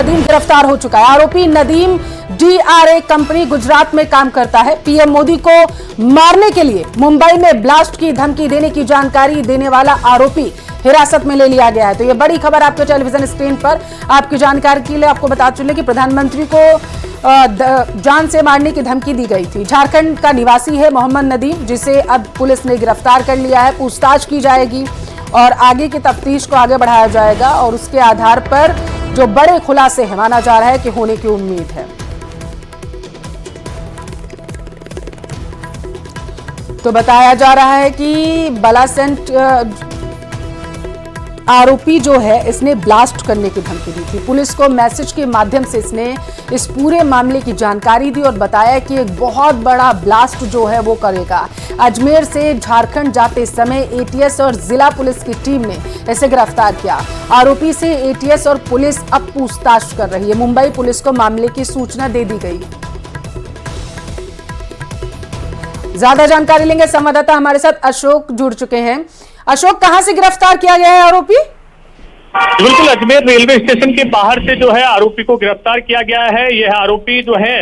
नदीम गिरफ्तार हो चुका है। आरोपी नदीम DRA कंपनी गुजरात में काम करता है। पीएम मोदी को मारने के लिए मुंबई में ब्लास्ट की धमकी देने की जानकारी देने वाला आरोपी हिरासत में ले लिया गया है। तो ये बड़ी खबर आपके टेलीविजन स्क्रीन पर आपकी जानकारी के लिए आपको बता चुके कि प्रधानमंत्री को जान से मारने की धमकी दी गई थी। झारखंड का निवासी है मोहम्मद नदीम, जिसे अब पुलिस ने गिरफ्तार कर लिया है। पूछताछ की जाएगी और आगे की तफ्तीश को आगे बढ़ाया जाएगा और उसके आधार पर जो बड़े खुलासे हैं माना जा रहा है कि होने की उम्मीद है। तो बताया जा रहा है कि बालासेंट आरोपी जो है इसने ब्लास्ट करने की धमकी दी थी। पुलिस को मैसेज के माध्यम से इसने इस पूरे मामले की जानकारी दी और बताया कि एक बहुत बड़ा ब्लास्ट जो है वो करेगा। अजमेर से झारखंड जाते समय ATS और जिला पुलिस की टीम ने इसे गिरफ्तार किया। आरोपी से ATS और पुलिस अब पूछताछ कर रही है। मुंबई पुलिस को मामले की सूचना दे दी गई। ज्यादा जानकारी लेंगे, संवाददाता हमारे साथ अशोक जुड़ चुके हैं। अशोक, कहां से गिरफ्तार किया गया है आरोपी? बिल्कुल, अजमेर रेलवे स्टेशन के बाहर से जो है आरोपी को गिरफ्तार किया गया है। यह आरोपी जो है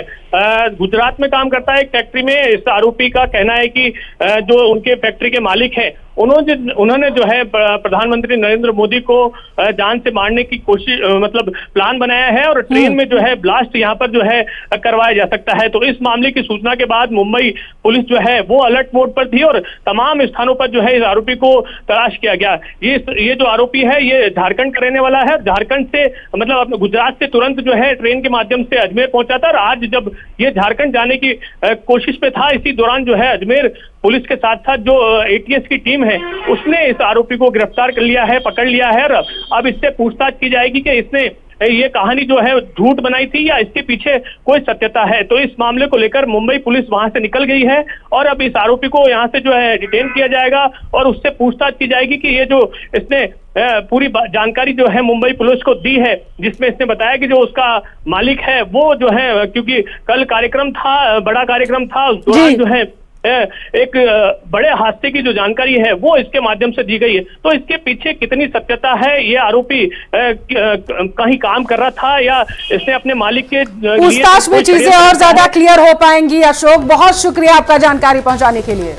गुजरात में काम करता है एक फैक्ट्री में। इस आरोपी का कहना है कि जो उनके फैक्ट्री के मालिक हैं उन्होंने जो है प्रधानमंत्री नरेंद्र मोदी को जान से मारने की कोशिश मतलब प्लान बनाया है और ट्रेन में जो है ब्लास्ट यहाँ पर जो है करवाया जा सकता है। तो इस मामले की सूचना के बाद मुंबई पुलिस जो है वो अलर्ट मोड पर थी और तमाम स्थानों पर जो है इस आरोपी को तलाश किया गया। ये जो आरोपी है ये झारखंड का रहने वाला है। झारखंड से मतलब अपने गुजरात से तुरंत जो है ट्रेन के माध्यम से अजमेर पहुंचा था और आज जब ये झारखंड जाने की कोशिश पे था, इसी दौरान जो है अजमेर पुलिस के साथ साथ जो ATS की टीम है उसने इस आरोपी को गिरफ्तार कर लिया है, पकड़ लिया है। और अब इससे पूछताछ की जाएगी कि इसने ये कहानी जो है झूठ बनाई थी या इसके पीछे कोई सत्यता है। तो इस मामले को लेकर मुंबई पुलिस वहां से निकल गई है और अब इस आरोपी को यहां से जो है डिटेन किया जाएगा और उससे पूछताछ की जाएगी कि ये जो इसने पूरी जानकारी जो है मुंबई पुलिस को दी है, जिसमें इसने बताया कि जो उसका मालिक है वो जो है, क्योंकि कल कार्यक्रम था, बड़ा कार्यक्रम था, उस दौरान जो है एक बड़े हादसे की जो जानकारी है वो इसके माध्यम से दी गई है। तो इसके पीछे कितनी सत्यता है, ये आरोपी कहीं काम कर रहा था या इसने अपने मालिक के पूछताछ में चीजें और ज्यादा क्लियर हो पाएंगी। अशोक, बहुत शुक्रिया आपका जानकारी पहुंचाने के लिए।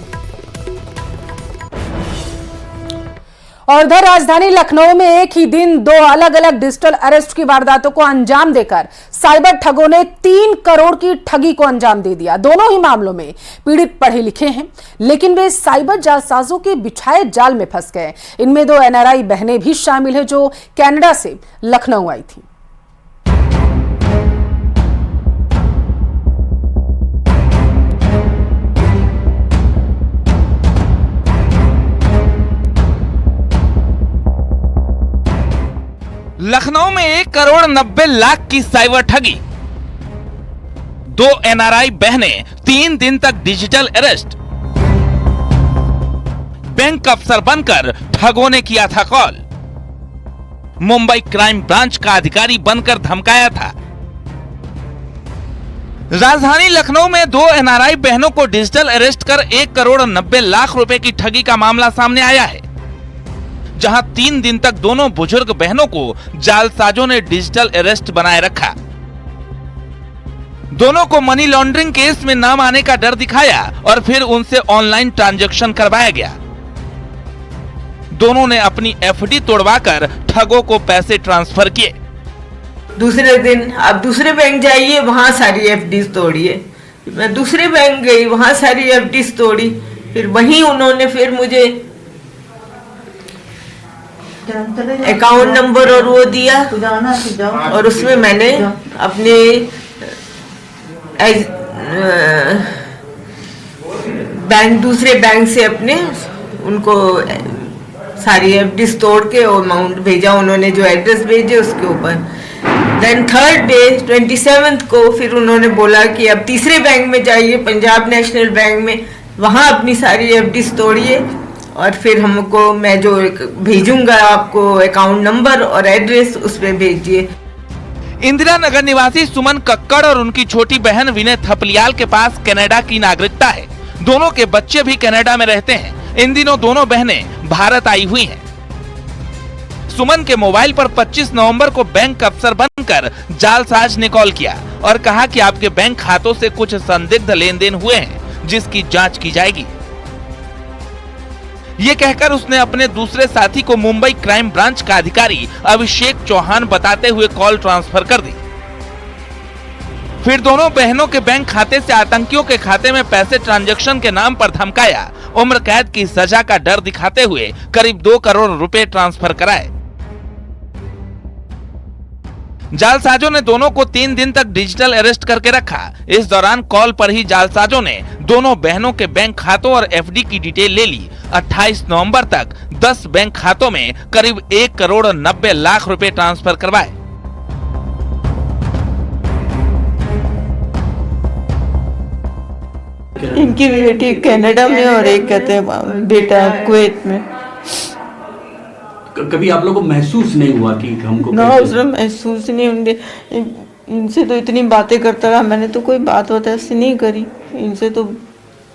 और उधर राजधानी लखनऊ में एक ही दिन दो अलग अलग डिजिटल अरेस्ट की वारदातों को अंजाम देकर साइबर ठगों ने 3 करोड़ की ठगी को अंजाम दे दिया। दोनों ही मामलों में पीड़ित पढ़े लिखे हैं, लेकिन वे साइबर जालसाजों के बिछाए जाल में फंस गए। इनमें 2 NRI बहनें भी शामिल हैं जो कनाडा से लखनऊ आई थी। लखनऊ में 1 करोड़ 90 लाख की साइबर ठगी, 2 NRI बहनें 3 दिन तक डिजिटल अरेस्ट। बैंक अफसर बनकर ठगों ने किया था कॉल। मुंबई क्राइम ब्रांच का अधिकारी बनकर धमकाया था। राजधानी लखनऊ में 2 NRI बहनों को डिजिटल अरेस्ट कर 1 करोड़ 90 लाख रुपए की ठगी का मामला सामने आया है, जहां 3 दिन तक दोनों बुजुर्ग बहनों को जालसाजों ने डिजिटल अरेस्ट बनाए रखा। दोनों को मनी लॉन्ड्रिंग केस में नाम आने का डर दिखाया और फिर उनसे ऑनलाइन ट्रांजैक्शन करवाया गया। दोनों ने अपनी FD तोड़वाकर ठगों को पैसे ट्रांसफर किए। दूसरे दिन आप दूसरे बैंक जाइए, वहां सारी FDs तोड़िए। मैं दूसरे बैंक गई, वहां सारी FDs तोड़ी। फिर वहीं उन्होंने फिर मुझे अकाउंट नंबर और वो दिया और उसमें मैंने अपने बैंक दूसरे बैंक से अपने उनको सारी FDs तोड़ के और अमाउंट भेजा। उन्होंने जो एड्रेस भेजे उसके ऊपर। देन 3rd डे 27th को फिर उन्होंने बोला कि अब तीसरे बैंक में जाइए, पंजाब नेशनल बैंक में, वहां अपनी सारी FDs तोड़िए और फिर हमको मैं जो भेजूंगा आपको अकाउंट नंबर और एड्रेस उस पे भेजिए। इंदिरा नगर निवासी सुमन कक्कड़ और उनकी छोटी बहन विनय थपलियाल के पास कनाडा की नागरिकता है। दोनों के बच्चे भी कनाडा में रहते हैं। इन दिनों दोनों बहनें भारत आई हुई हैं। सुमन के मोबाइल पर 25 नवंबर को बैंक अफसर बनकर जालसाज ने कॉल किया और कहा कि आपके बैंक खातों से कुछ संदिग्ध लेन देन हुए हैं जिसकी जांच की जाएगी। ये कहकर उसने अपने दूसरे साथी को मुंबई क्राइम ब्रांच का अधिकारी अभिषेक चौहान बताते हुए कॉल ट्रांसफर कर दी। फिर दोनों बहनों के बैंक खाते से आतंकियों के खाते में पैसे ट्रांजैक्शन के नाम पर धमकाया, उम्र कैद की सजा का डर दिखाते हुए करीब 2 करोड़ रुपए ट्रांसफर कराए। जालसाजों ने दोनों को 3 दिन तक डिजिटल अरेस्ट करके रखा। इस दौरान कॉल पर ही जालसाजों ने दोनों बहनों के बैंक खातों और एफडी की डिटेल ले ली। 28 नवंबर तक 10 बैंक खातों में करीब 1 करोड़ 90 लाख रुपए ट्रांसफर करवाए। इनकी बेटी कनाडा में और एक कहते हैं बेटा कुवैत में। कभी आप लोगों को महसूस नहीं हुआ कि हमको ना उसने महसूस नहीं, इनसे तो इतनी बातें करता रहा, मैंने तो कोई बात ऐसी नहीं करी। इनसे तो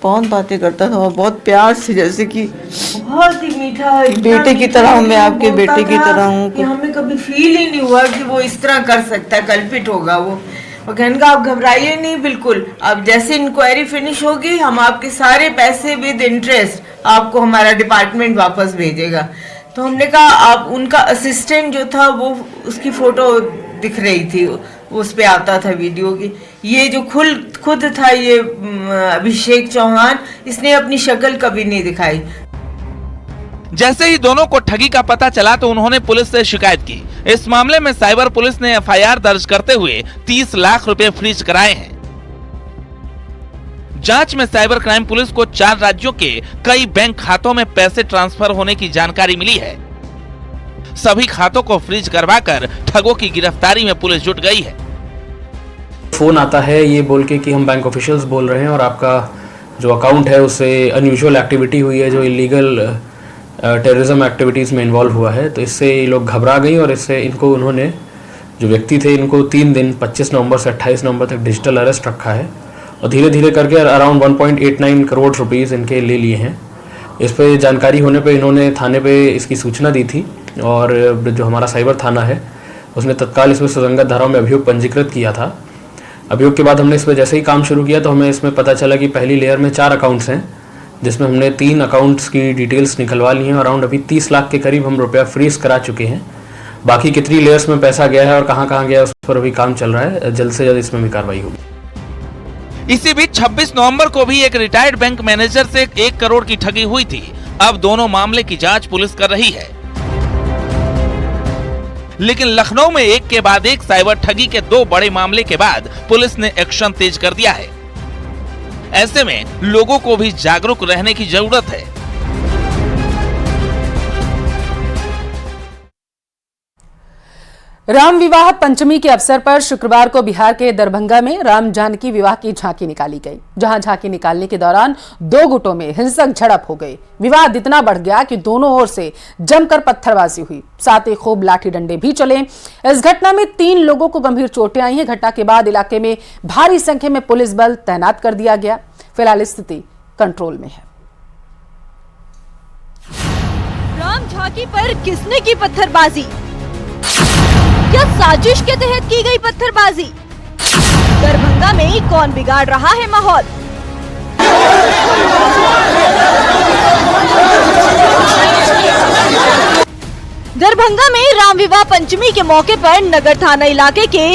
बहुत बातें करता था और बहुत प्यार से, जैसे कि बहुत ही मीठा बेटे की तरह हूँ, मैं आपके बेटे की तरह हूँ। हमें कभी फील ही नहीं हुआ कि वो इस तरह कर सकता है, कल्पित होगा वो। और कहने का आप घबराइए नहीं, बिल्कुल अब जैसे इंक्वायरी फिनिश होगी हम आपके सारे पैसे विद इंटरेस्ट आपको हमारा डिपार्टमेंट वापस भेजेगा। तो हमने कहा आप, उनका असिस्टेंट जो था वो उसकी फोटो दिख रही थी, उस पे आता था वीडियो की। ये जो खुद था ये अभिषेक चौहान, इसने अपनी शक्ल कभी नहीं दिखाई। जैसे ही दोनों को ठगी का पता चला तो उन्होंने पुलिस से शिकायत की। इस मामले में साइबर पुलिस ने एफआईआर दर्ज करते हुए 30 लाख रुपए फ्रीज कराए हैं। जांच में साइबर क्राइम पुलिस को 4 राज्यों के कई बैंक खातों में पैसे ट्रांसफर होने की जानकारी मिली है। सभी खातों को फ्रीज करवाकर ठगों की गिरफ्तारी में पुलिस जुट गई है। फोन आता है ये बोल के कि हम बैंक ऑफिशियल्स बोल रहे हैं और आपका जो अकाउंट है उससे अनयूजुअल एक्टिविटी हुई है, जो इलीगल टेररिज्म एक्टिविटीज़ में इन्वॉल्व हुआ है। तो इससे ये लोग घबरा गई और इससे इनको उन्होंने, जो व्यक्ति थे, इनको 3 दिन 25 नवंबर से 28 नवंबर तक डिजिटल अरेस्ट रखा है और धीरे धीरे करके अराउंड 1.89 करोड़ रुपीज़ इनके ले लिए हैं। इस पे जानकारी होने पे इन्होंने थाने पे इसकी सूचना दी थी और जो हमारा साइबर थाना है उसने तत्काल इसमें सुसंगत धाराओं में अभियोग पंजीकृत किया था। अभियोग के बाद हमने इस पर जैसे ही काम शुरू किया तो हमें इसमें पता चला कि पहली लेयर में 4 अकाउंट्स हैं, जिसमें हमने 3 अकाउंट्स की डिटेल्स निकलवा ली हैं। अराउंड अभी 30 लाख के करीब हम रुपया फ्रीज करा चुके हैं। बाकी कितनी लेयर्स में पैसा गया है और कहाँ कहाँ गया है उस पर अभी काम चल रहा है। जल्द से जल्द इसमें भी कार्रवाई होगी। इसी बीच 26 नवंबर को भी एक रिटायर्ड बैंक मैनेजर से 1 करोड़ की ठगी हुई थी। अब दोनों मामले की जांच पुलिस कर रही है। लेकिन लखनऊ में एक के बाद एक साइबर ठगी के 2 बड़े मामले के बाद पुलिस ने एक्शन तेज कर दिया है। ऐसे में लोगों को भी जागरूक रहने की जरूरत है। राम विवाह पंचमी के अवसर पर शुक्रवार को बिहार के दरभंगा में राम जानकी विवाह की झांकी निकाली गई, जहां झांकी निकालने के दौरान 2 गुटों में हिंसक झड़प हो गई। विवाद इतना बढ़ गया कि दोनों ओर से जमकर पत्थरबाजी हुई, साथ ही खूब लाठी डंडे भी चले। इस घटना में 3 लोगों को गंभीर चोटें आई हैं। घटना के बाद इलाके में भारी संख्या में पुलिस बल तैनात कर दिया गया। फिलहाल स्थिति कंट्रोल में है। राम झांकी पर किसने की पत्थरबाजी? क्या साजिश के तहत की गई पत्थरबाजी? दरभंगा में कौन बिगाड़ रहा है माहौल? दरभंगा में राम विवाह पंचमी के मौके पर नगर थाना इलाके के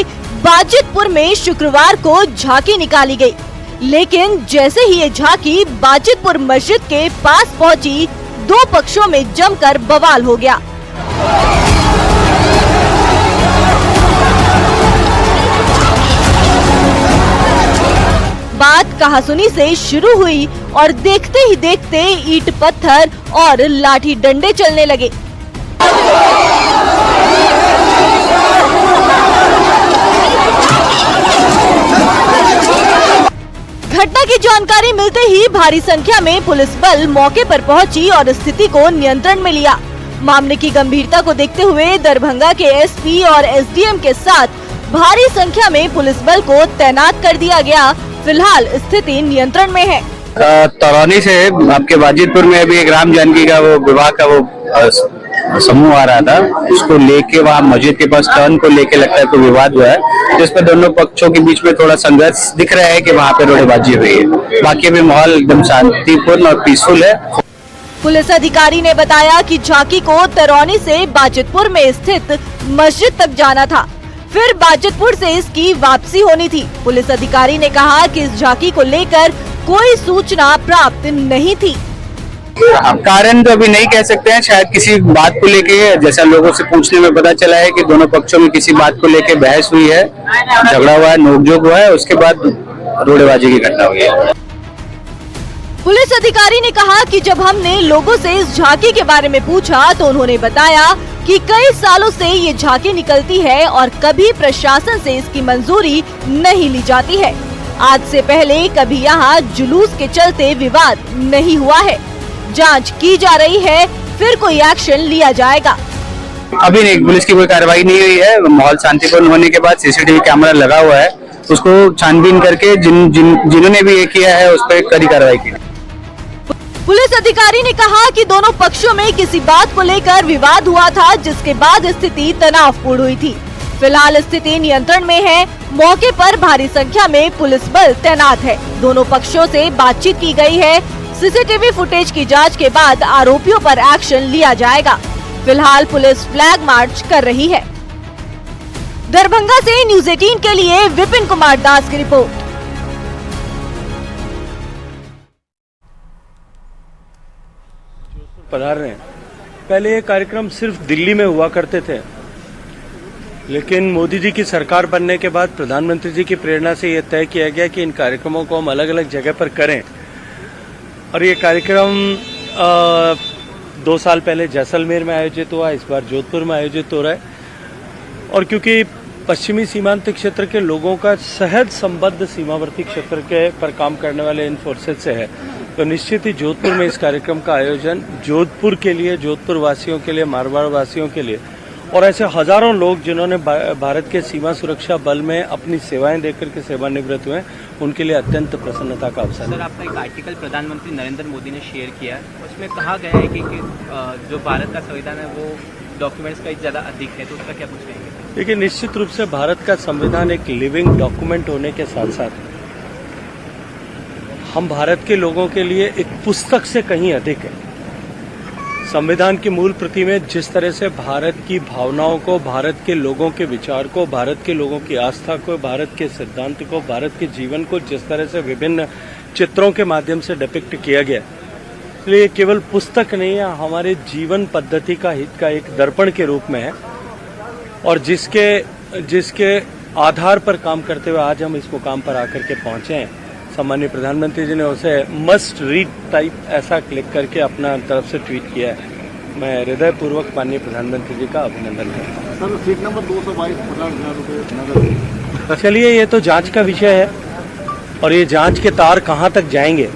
बाजितपुर में शुक्रवार को झांकी निकाली गई। लेकिन जैसे ही ये झांकी बाजितपुर मस्जिद के पास पहुंची, 2 पक्षों में जमकर बवाल हो गया। बात कहासुनी से शुरू हुई और देखते ही देखते ईंट पत्थर और लाठी डंडे चलने लगे। घटना की जानकारी मिलते ही भारी संख्या में पुलिस बल मौके पर पहुंची और स्थिति को नियंत्रण में लिया। मामले की गंभीरता को देखते हुए दरभंगा के एसपी और एसडीएम के साथ भारी संख्या में पुलिस बल को तैनात कर दिया गया। फिलहाल स्थिति नियंत्रण में है। तरौनी से आपके बाजितपुर में अभी एक राम जानकी का वो विवाह का वो समूह आ रहा था, उसको लेके वहाँ मस्जिद के पास टर्न को लेके लगता है कोई विवाद हुआ है, जिस पर दोनों पक्षों के बीच में थोड़ा संघर्ष दिख रहा है कि वहाँ पे रोड़ेबाजी हुई है। बाकी अभी माहौल एकदम शांतिपूर्ण और पीसफुल है। पुलिस अधिकारी ने बताया कि झांकी को तरौनी से बाजितपुर में स्थित मस्जिद तक जाना था, फिर बाजितपुर से इसकी वापसी होनी थी। पुलिस अधिकारी ने कहा कि इस झांकी को लेकर कोई सूचना प्राप्त नहीं थी। कारण तो अभी नहीं कह सकते हैं, शायद किसी बात को लेके, जैसा लोगों से पूछने में पता चला है कि दोनों पक्षों में किसी बात को लेके बहस हुई है, झगड़ा हुआ है, नोकझोंक हुआ है, उसके बाद रोड़ेबाजी की घटना हुई है। पुलिस अधिकारी ने कहा कि जब हमने लोगों से इस झांकी के बारे में पूछा तो उन्होंने बताया कि कई सालों से ये झांकी निकलती है और कभी प्रशासन से इसकी मंजूरी नहीं ली जाती है। आज से पहले कभी यहाँ जुलूस के चलते विवाद नहीं हुआ है। जांच की जा रही है, फिर कोई एक्शन लिया जाएगा। अभी नहीं, पुलिस की कोई कार्रवाई नहीं हुई है। माहौल शांतिपूर्ण होने के बाद सीसीटीवी कैमरा लगा हुआ है, उसको छानबीन करके जिन्होंने भी ये किया है उस पर कड़ी कार्रवाई की। पुलिस अधिकारी ने कहा कि दोनों पक्षों में किसी बात को लेकर विवाद हुआ था, जिसके बाद स्थिति तनावपूर्ण हुई थी। फिलहाल स्थिति नियंत्रण में है। मौके पर भारी संख्या में पुलिस बल तैनात है। दोनों पक्षों से बातचीत की गई है। सीसीटीवी फुटेज की जांच के बाद आरोपियों पर एक्शन लिया जाएगा। फिलहाल पुलिस फ्लैग मार्च कर रही है। दरभंगा से न्यूज़ 18 के लिए विपिन कुमार दास की रिपोर्ट। पधार रहे हैं। पहले ये कार्यक्रम सिर्फ दिल्ली में हुआ करते थे, लेकिन मोदी जी की सरकार बनने के बाद प्रधानमंत्री जी की प्रेरणा से ये तय किया गया कि इन कार्यक्रमों को हम अलग अलग जगह पर करें। और ये कार्यक्रम 2 साल पहले जैसलमेर में आयोजित हुआ, इस बार जोधपुर में आयोजित हो रहा है। और क्योंकि पश्चिमी सीमांत क्षेत्र के लोगों का सहज संबद्ध सीमावर्ती क्षेत्र के पर काम करने वाले इन फोर्सेज से है, तो निश्चित ही जोधपुर में इस कार्यक्रम का आयोजन जोधपुर के लिए, जोधपुर वासियों के लिए, मारवाड़ वासियों के लिए और ऐसे हजारों लोग जिन्होंने भारत के सीमा सुरक्षा बल में अपनी सेवाएं देकर के सेवानिवृत्त हुए, उनके लिए अत्यंत प्रसन्नता का अवसर है। सर, आपका एक आर्टिकल प्रधानमंत्री नरेंद्र मोदी ने शेयर किया है, उसमें कहा गया है कि जो भारत का संविधान है वो डॉक्यूमेंट्स का ज़्यादा अधिक है, तो उसका क्या कुछ कहेंगे? देखिए, निश्चित रूप से भारत का संविधान एक लिविंग डॉक्यूमेंट होने के साथ साथ हम भारत के लोगों के लिए एक पुस्तक से कहीं अधिक है। संविधान की मूल प्रति में जिस तरह से भारत की भावनाओं को, भारत के लोगों के विचार को, भारत के लोगों की आस्था को, भारत के सिद्धांत को, भारत के जीवन को जिस तरह से विभिन्न चित्रों के माध्यम से डिपिक्ट किया गया, इसलिए केवल पुस्तक नहीं है, हमारे जीवन पद्धति का हित का एक दर्पण के रूप में है। और जिसके आधार पर काम करते हुए आज हम इस मुकाम पर आकर के पहुंचे हैं। सम्माननीय प्रधानमंत्री जी ने उसे मस्ट रीड टाइप ऐसा क्लिक करके अपना तरफ से ट्वीट किया है। मैं हृदयपूर्वक माननीय प्रधानमंत्री जी का अभिनंदन करता हूँ। सीट नंबर 222 50,000 रुपये। चलिए, ये तो जांच का विषय है और ये जांच के तार कहाँ तक जाएंगे,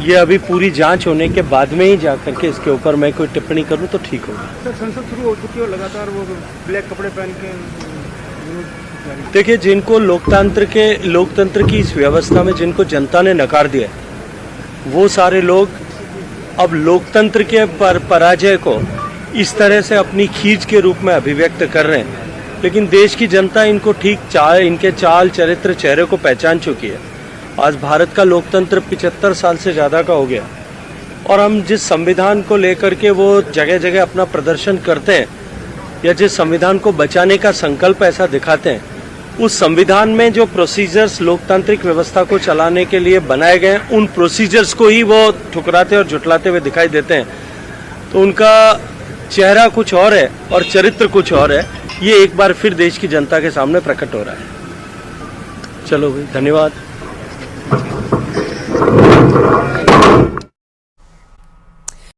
ये अभी पूरी जांच होने के बाद में ही जाकर के इसके ऊपर मैं कोई टिप्पणी करूँ तो ठीक होगा। सर, संसद शुरू हो चुकी है, लगातार वो ब्लैक कपड़े पहन के। देखिए, जिनको लोकतंत्र की इस व्यवस्था में जिनको जनता ने नकार दिया, वो सारे लोग अब लोकतंत्र के पराजय को इस तरह से अपनी खींच के रूप में अभिव्यक्त कर रहे हैं। लेकिन देश की जनता इनको इनके चाल चरित्र चेहरे को पहचान चुकी है। आज भारत का लोकतंत्र 75 साल से ज़्यादा का हो गया और हम जिस संविधान को लेकर के वो जगह जगह अपना प्रदर्शन करते हैं या जिस संविधान को बचाने का संकल्प ऐसा दिखाते हैं, उस संविधान में जो प्रोसीजर्स लोकतांत्रिक व्यवस्था को चलाने के लिए बनाए गए हैं, उन प्रोसीजर्स को ही वो ठुकराते और झुटलाते हुए दिखाई देते हैं। तो उनका चेहरा कुछ और है और चरित्र कुछ और है। ये एक बार फिर देश की जनता के सामने प्रकट हो रहा है। चलो भाई, धन्यवाद।